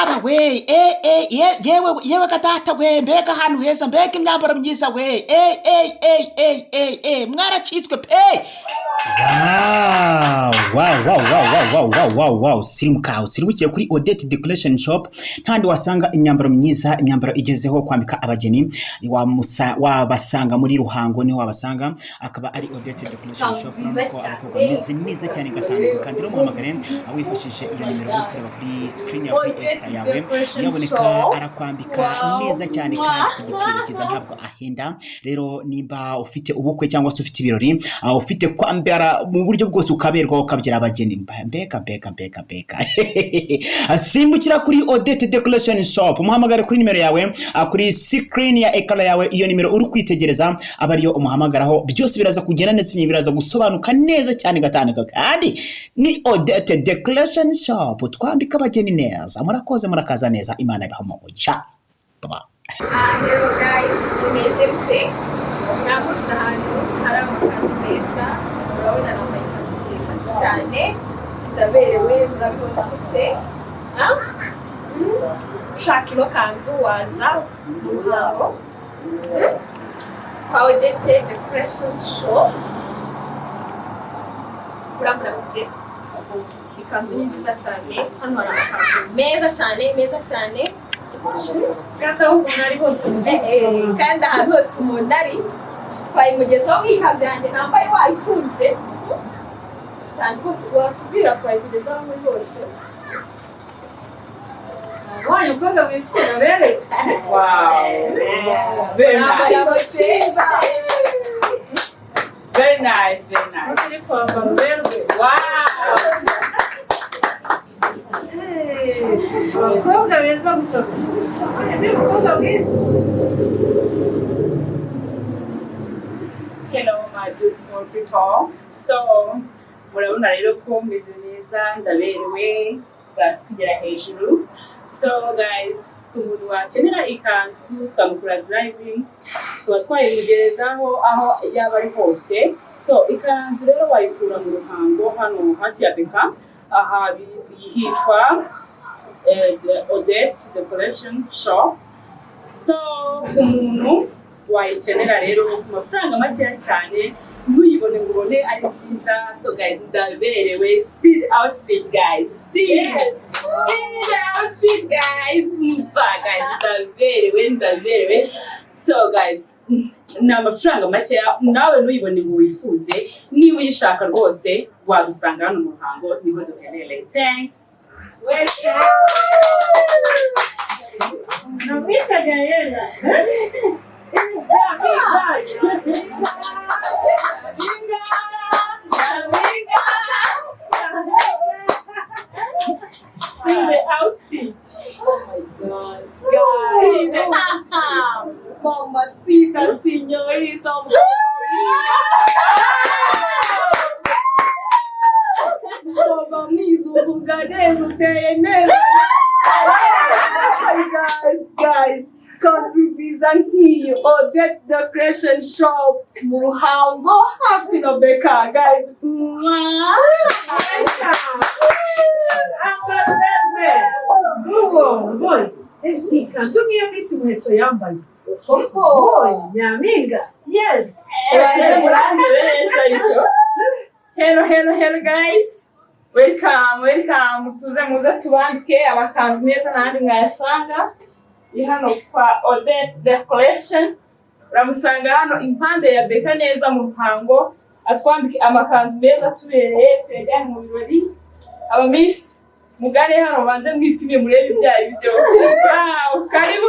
baba we yewe kadata we mbega hanu heza mbega imyambaro myiza we mwaracitswe pe. Wow sirimukiye kuri Odette Decoration Shop ntandi wasanga imyambaro myiza, imyambaro igezeho kwambika abageni wabasanga muri Ruhango niho wabasanga, akaba ari Odette Decoration Shop nuko arakobwa neza cyane gasanga kandi no muhamagare awifashije iyo nimero yo kureba kuri screen yawe yaboneka arakwambika neza cyane kandi ku giciro cyiza ntabwo ahenda. Rero nimba ufite ubukwe cyangwa se ufite ibirori ufite kwambara mu buryo bwose ukaberwa ukabyira abageni mbeka asimbukira kuri Odette Decoration Shop umuhamagare kuri nimero yawe kuri screen ya ekara yawe, iyo nimero uri kwitegereza abariyo umuhamagaraho byose biraza kugenda neza biraza gusobanuka neza cyane gatandika kandi ni Odette Decoration Shop twambika abageni neza. Murakoze murakaza neza, Imana ibahamugisha. Baba hello guys, umeze namuze ahantu hari amakanzu meza, urabona nambaye ikanzu nziza cyane ndaberewe, murabibona mute ushaka ino kanzu waza mu Ruhango kwa Odette Decoration Shop urabona mute ikanzu ni nziza cyane. Hano hari amakanzu meza cyane kandi aho umuntu ari hose kandi ahantu hose umuntu ari twayimugezaho nk'ikanzu yanjye nambaye wayikunze cyane rwose watubwira twayikugezaho muri hose. Why you gonna be scared already? Wow. Very nice. Very nice. Wow. Hello my beautiful people. So, murabona rero ko meze neza ndaberewe kugera hejuru. So guys, kumuntu wakenera ikanzu twamukura driving twayimugezaho aho yaba ari hose. So ikanzu rero wayikura mu Ruhango hano hafi ya Beka aha hitwa Odette Decoration Shop. So kumuntu wayikenera rero ku mafaranga make cyane ntuyibone ngo ubone ari nziza. So guys, ndaberewe. See the outfit guys, see the outfit guys, ndaberewe. So guys, na amafaranga make nawe ntuyibone ngo wifuze, niba uyishaka rwose wadusanga hano mu Ruhango niho dukeneye. Thanks. Welcome. Nabita Gaela. See the outfit. Oh my God, guys! Mamacita, señorita. Guys, contribute here. Odette Decoration Shop, Ruhango, happy no Beka, guys. Boy, kanzu niyo misi mweto yambaye. Boy, nyaminga. Yes. Hello guys. Welcome. Muze tubandike amakanzu meza nandi mwasanga. Hano kwa Odette Decoration uramusanga hano impande ya Beka neza mu Ruhango, atwambike amakanzu meza tubereye twejyane mu birori. Aba miss mugare hano banze mwipime murebe ibyayi byo. Wow, karibu.